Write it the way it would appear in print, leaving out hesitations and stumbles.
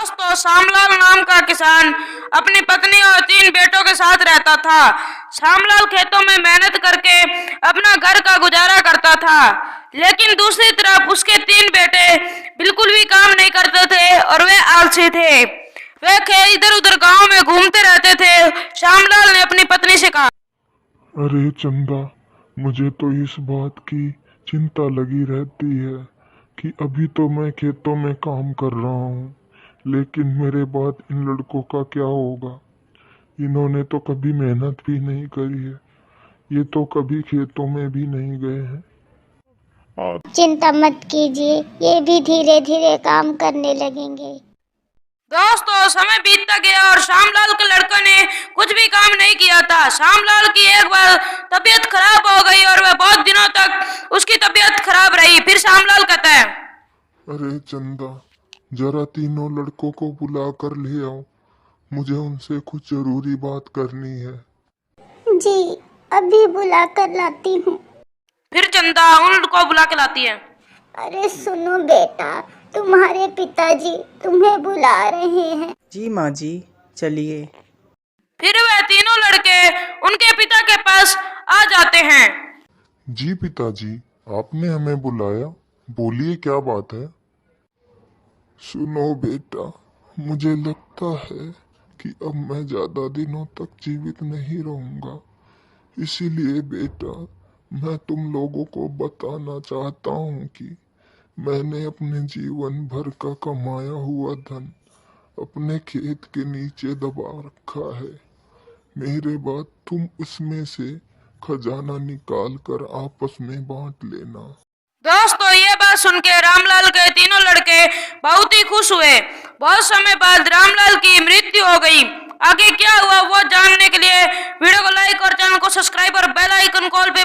दोस्तों, श्यामलाल नाम का किसान अपनी पत्नी और 3 बेटों के साथ रहता था। श्यामलाल खेतों में मेहनत करके अपना घर का गुजारा करता था, लेकिन दूसरी तरफ उसके 3 बेटे बिल्कुल भी काम नहीं करते थे और वे आलसी थे। वे इधर उधर गांव में घूमते रहते थे। श्यामलाल ने अपनी पत्नी से कहा, अरे चंदा, मुझे तो इस बात की चिंता लगी रहती है कि अभी तो मैं खेतों में काम कर रहा हूँ, लेकिन मेरे बाद इन लड़कों का क्या होगा। इन्होंने तो कभी मेहनत भी नहीं करी है, ये तो कभी खेतों में भी नहीं गए हैं। चिंता मत कीजिए, ये भी धीरे धीरे काम करने लगेंगे। दोस्तों, समय बीतता गया और श्यामलाल के लड़कों ने कुछ भी काम नहीं किया था। श्यामलाल की एक बार तबीयत खराब हो गई और वह बहुत दिनों तक उसकी तबीयत खराब रही। फिर श्यामलाल कहता है, अरे चंदा, जरा तीनों लड़कों को बुला कर ले आओ, मुझे उनसे कुछ जरूरी बात करनी है। जी, अभी बुला कर लाती हूँ। फिर चंदा उनको बुला के लाती है। अरे सुनो बेटा, तुम्हारे पिताजी तुम्हें बुला रहे हैं। जी माँ जी, चलिए। फिर वह तीनों लड़के उनके पिता के पास आ जाते हैं। जी पिताजी, आपने हमें बुलाया, बोलिए क्या बात है। सुनो बेटा, मुझे लगता है कि अब मैं ज्यादा दिनों तक जीवित नहीं रहूंगा, इसीलिए बेटा मैं तुम लोगों को बताना चाहता हूँ कि मैंने अपने जीवन भर का कमाया हुआ धन अपने खेत के नीचे दबा रखा है। मेरे बाद तुम उसमें से खजाना निकाल कर आपस में बांट लेना। दोस्तों, ये बात सुन के रामलाल के तीनों लड़के बहुत ही खुश हुए। बहुत समय बाद रामलाल की मृत्यु हो गई। आगे क्या हुआ वो जानने के लिए वीडियो को लाइक और चैनल को सब्सक्राइब और बेल आइकन कॉल पे